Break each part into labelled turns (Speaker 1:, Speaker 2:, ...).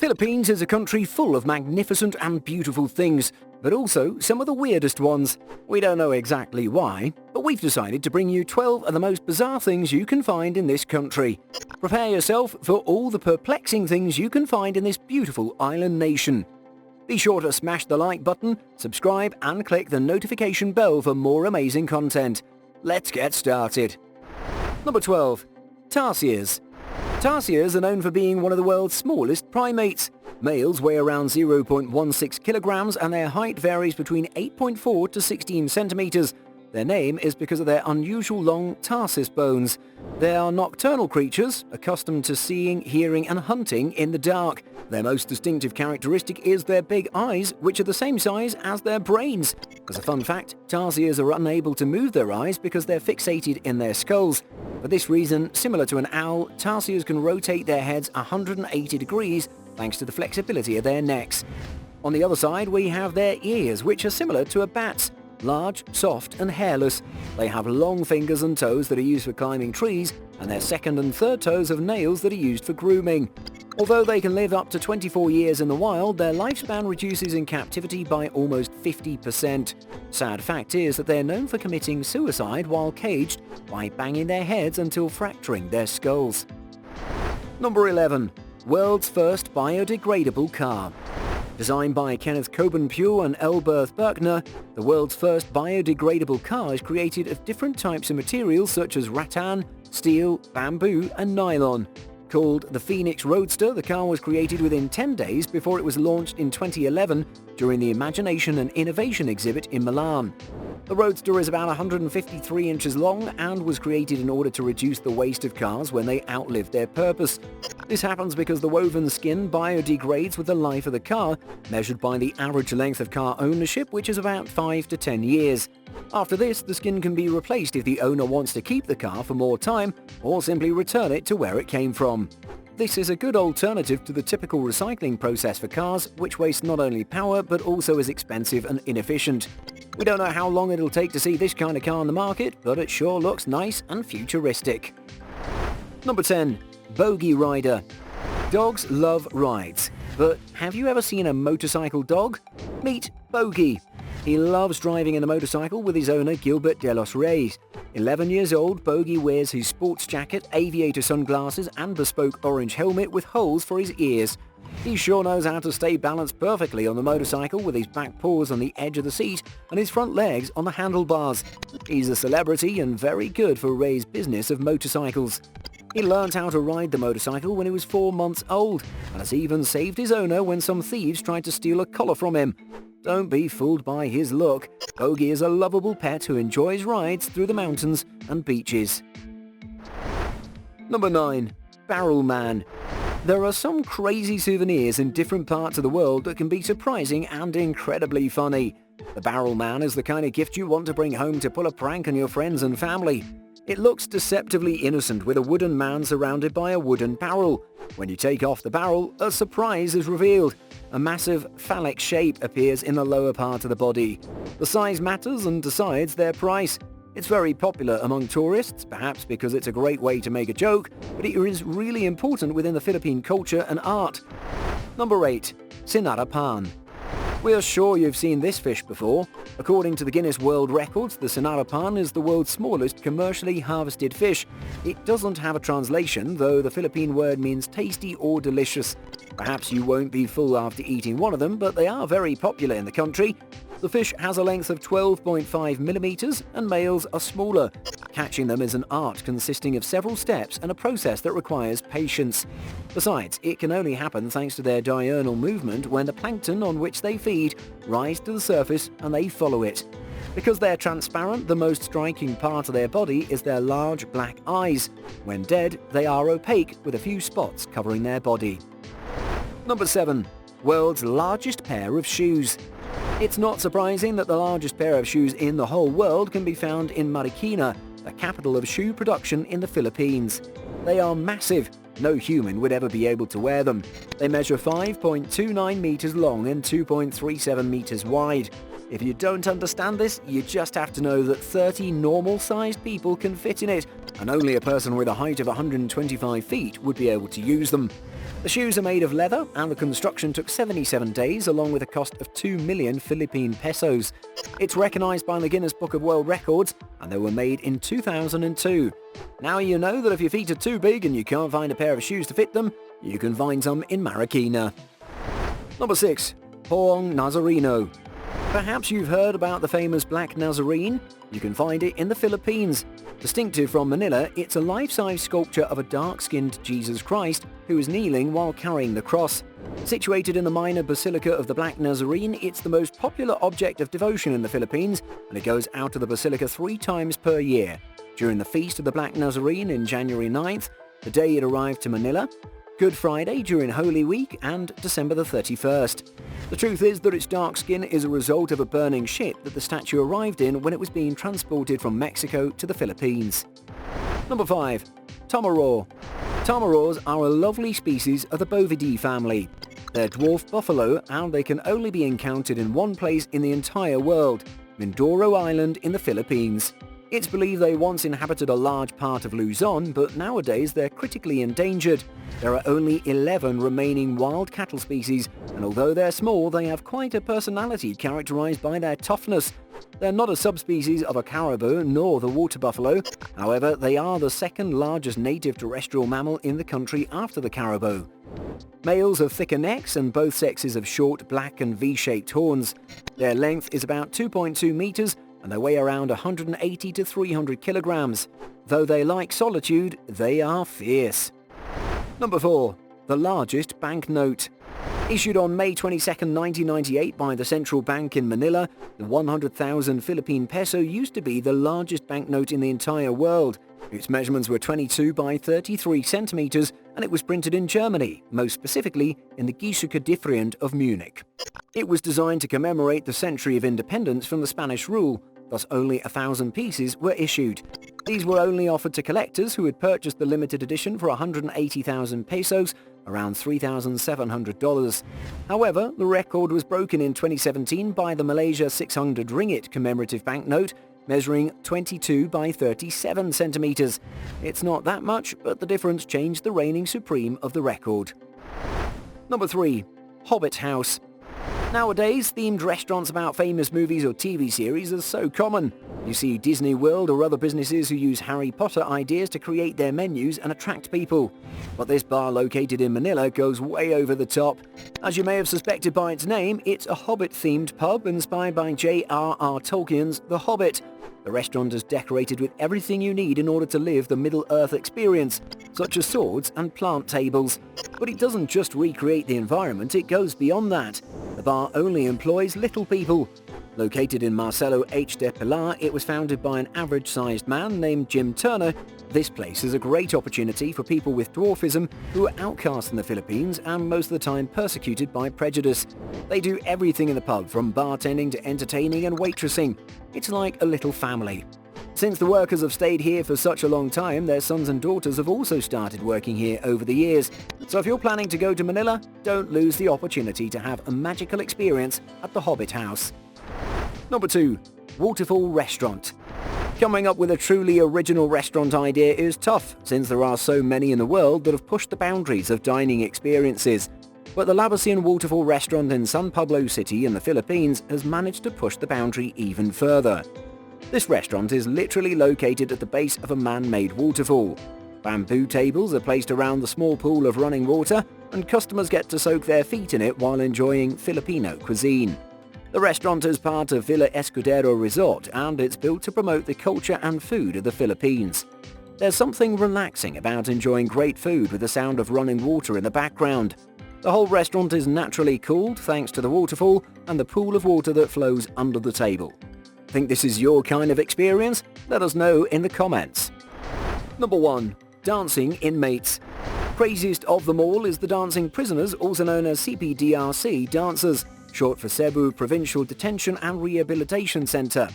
Speaker 1: Philippines is a country full of magnificent and beautiful things, but also some of the weirdest ones. We don't know exactly why, but we've decided to bring you 12 of the most bizarre things you can find in this country. Prepare yourself for all the perplexing things you can find in this beautiful island nation. Be sure to smash the like button, subscribe and click the notification bell for more amazing content. Let's get started. Number 12. Tarzias. Tarzias are known for being one of the world's smallest primates. Males weigh around 0.16 kilograms and their height varies between 8.4 to 16 centimeters. Their name is because of their unusual long tarsus bones. They are nocturnal creatures, accustomed to seeing, hearing and hunting in the dark. Their most distinctive characteristic is their big eyes, which are the same size as their brains. As a fun fact, tarsiers are unable to move their eyes because they're fixated in their skulls. For this reason, similar to an owl, tarsiers can rotate their heads 180 degrees thanks to the flexibility of their necks. On the other side, we have their ears, which are similar to a bat's. Large, soft and hairless. They have long fingers and toes that are used for climbing trees, and their second and third toes have nails that are used for grooming. Although they can live up to 24 years in the wild, their lifespan reduces in captivity by almost 50%. Sad fact is that they're known for committing suicide while caged by banging their heads until fracturing their skulls. Number 11. World's first biodegradable car. Designed by Kenneth Coben-Pugh and Elberth Berkner, the world's first biodegradable car is created of different types of materials such as rattan, steel, bamboo and nylon. Called the Phoenix Roadster, the car was created within 10 days before it was launched in 2011 during the Imagination and Innovation exhibit in Milan. The Roadster is about 153 inches long and was created in order to reduce the waste of cars when they outlive their purpose. This happens because the woven skin biodegrades with the life of the car, measured by the average length of car ownership, which is about 5 to 10 years. After this, the skin can be replaced if the owner wants to keep the car for more time or simply return it to where it came from. This is a good alternative to the typical recycling process for cars, which waste not only power but also is expensive and inefficient. We don't know how long it'll take to see this kind of car on the market, but it sure looks nice and futuristic. Number 10. Bogey Rider. Dogs love rides, but have you ever seen a motorcycle dog? Meet Bogey. He loves driving in a motorcycle with his owner Gilbert de los Reyes. 11 years old, Bogey wears his sports jacket, aviator sunglasses and bespoke orange helmet with holes for his ears. He sure knows how to stay balanced perfectly on the motorcycle with his back paws on the edge of the seat and his front legs on the handlebars. He's a celebrity and very good for Rey's business of motorcycles. He learned how to ride the motorcycle when he was 4 months old and has even saved his owner when some thieves tried to steal a collar from him. Don't be fooled by his look. Bogey is a lovable pet who enjoys rides through the mountains and beaches. Number 9. Barrel Man. There are some crazy souvenirs in different parts of the world that can be surprising and incredibly funny. The Barrel Man is the kind of gift you want to bring home to pull a prank on your friends and family. It looks deceptively innocent with a wooden man surrounded by a wooden barrel. When you take off the barrel, a surprise is revealed. A massive phallic shape appears in the lower part of the body. The size matters and decides their price. It's very popular among tourists, perhaps because it's a great way to make a joke, but it is really important within the Philippine culture and art. Number 8. Sinarapan. We are sure you've seen this fish before. According to the Guinness World Records, the Sinarapan is the world's smallest commercially harvested fish. It doesn't have a translation, though the Philippine word means tasty or delicious. Perhaps you won't be full after eating one of them, but they are very popular in the country. The fish has a length of 12.5 millimeters and males are smaller. Catching them is an art consisting of several steps and a process that requires patience. Besides, it can only happen thanks to their diurnal movement when the plankton on which they feed rise to the surface and they follow it. Because they're transparent, the most striking part of their body is their large black eyes. When dead, they are opaque with a few spots covering their body. Number 7. World's largest pair of shoes. It's not surprising that the largest pair of shoes in the whole world can be found in Marikina, the capital of shoe production in the Philippines. They are massive. No human would ever be able to wear them. They measure 5.29 meters long and 2.37 meters wide. If you don't understand this, you just have to know that 30 normal-sized people can fit in it, and only a person with a height of 125 feet would be able to use them. The shoes are made of leather, and the construction took 77 days, along with a cost of 2 million Philippine pesos. It's recognized by the Guinness Book of World Records, and they were made in 2002. Now you know that if your feet are too big and you can't find a pair of shoes to fit them, you can find some in Marikina. Number 6. Poong Nazareno. Perhaps you've heard about the famous Black Nazarene? You can find it in the Philippines. Distinctive from Manila, it's a life-size sculpture of a dark-skinned Jesus Christ who is kneeling while carrying the cross. Situated in the minor basilica of the Black Nazarene, it's the most popular object of devotion in the Philippines, and it goes out of the basilica 3 times per year. During the Feast of the Black Nazarene in January 9th, the day it arrived to Manila, Good Friday during Holy Week, and December the 31st. The truth is that its dark skin is a result of a burning ship that the statue arrived in when it was being transported from Mexico to the Philippines. Number 5. Tomaraw. Tomaraws are a lovely species of the Bovidae family. They're dwarf buffalo, and they can only be encountered in one place in the entire world, Mindoro Island in the Philippines. It's believed they once inhabited a large part of Luzon, but nowadays they're critically endangered. There are only 11 remaining wild cattle species, and although they're small, they have quite a personality characterized by their toughness. They're not a subspecies of a caribou nor the water buffalo. However, they are the second largest native terrestrial mammal in the country after the caribou. Males have thicker necks, and both sexes have short black and V-shaped horns. Their length is about 2.2 meters, and they weigh around 180 to 300 kilograms. Though they like solitude, they are fierce. Number 4. The Largest Banknote. Issued on May 22, 1998 by the Central Bank in Manila, the 100,000 Philippine peso used to be the largest banknote in the entire world. Its measurements were 22 by 33 centimeters, and it was printed in Germany, most specifically in the Giesecke of Munich. It was designed to commemorate the century of independence from the Spanish rule. Thus only 1,000 pieces were issued. These were only offered to collectors who had purchased the limited edition for 180,000 pesos, around $3,700. However, the record was broken in 2017 by the Malaysia 600 ringgit commemorative banknote, measuring 22 by 37 centimeters. It's not that much, but the difference changed the reigning supreme of the record. Number 3. Hobbit House. Nowadays, themed restaurants about famous movies or TV series are so common. You see Disney World or other businesses who use Harry Potter ideas to create their menus and attract people. But this bar located in Manila goes way over the top. As you may have suspected by its name, it's a Hobbit-themed pub inspired by J.R.R. Tolkien's The Hobbit. The restaurant is decorated with everything you need in order to live the Middle-earth experience, such as swords and plant tables. But it doesn't just recreate the environment, it goes beyond that. The bar only employs little people. Located in Marcelo H. de Pilar, it was founded by an average-sized man named Jim Turner. This place is a great opportunity for people with dwarfism who are outcast in the Philippines and most of the time persecuted by prejudice. They do everything in the pub, from bartending to entertaining and waitressing. It's like a little family. Since the workers have stayed here for such a long time, their sons and daughters have also started working here over the years. So if you're planning to go to Manila, don't lose the opportunity to have a magical experience at the Hobbit House. Number 2. Waterfall Restaurant. Coming up with a truly original restaurant idea is tough, since there are so many in the world that have pushed the boundaries of dining experiences. But the Labasian Waterfall Restaurant in San Pablo City in the Philippines has managed to push the boundary even further. This restaurant is literally located at the base of a man-made waterfall. Bamboo tables are placed around the small pool of running water, and customers get to soak their feet in it while enjoying Filipino cuisine. The restaurant is part of Villa Escudero Resort, and it's built to promote the culture and food of the Philippines. There's something relaxing about enjoying great food with the sound of running water in the background. The whole restaurant is naturally cooled thanks to the waterfall and the pool of water that flows under the table. Think this is your kind of experience? Let us know in the comments. Number 1. Dancing Inmates. Craziest of them all is the dancing prisoners, also known as CPDRC dancers, short for Cebu Provincial Detention and Rehabilitation Center.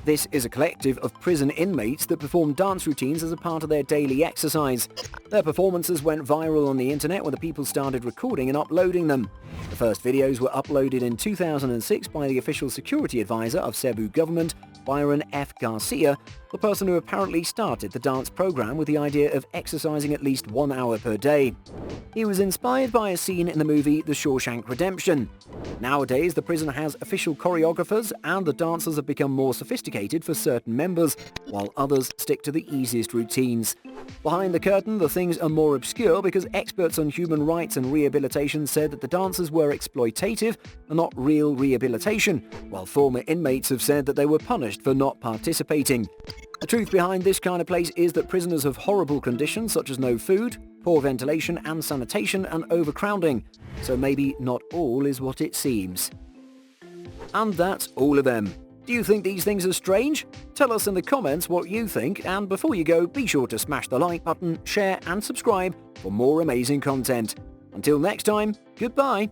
Speaker 1: This is a collective of prison inmates that perform dance routines as a part of their daily exercise. Their performances went viral on the internet when the people started recording and uploading them. The first videos were uploaded in 2006 by the official security advisor of Cebu government, Byron F. Garcia, the person who apparently started the dance program with the idea of exercising at least 1 hour per day. He was inspired by a scene in the movie The Shawshank Redemption. Nowadays, the prison has official choreographers and the dancers have become more sophisticated for certain members, while others stick to the easiest routines. Behind the curtain, the things are more obscure because experts on human rights and rehabilitation said that the dancers were exploitative and not real rehabilitation, while former inmates have said that they were punished for not participating. The truth behind this kind of place is that prisoners have horrible conditions such as no food, poor ventilation and sanitation, and overcrowding, so maybe not all is what it seems. And that's all of them. Do you think these things are strange? Tell us in the comments what you think, and before you go, be sure to smash the like button, share and subscribe for more amazing content. Until next time, goodbye!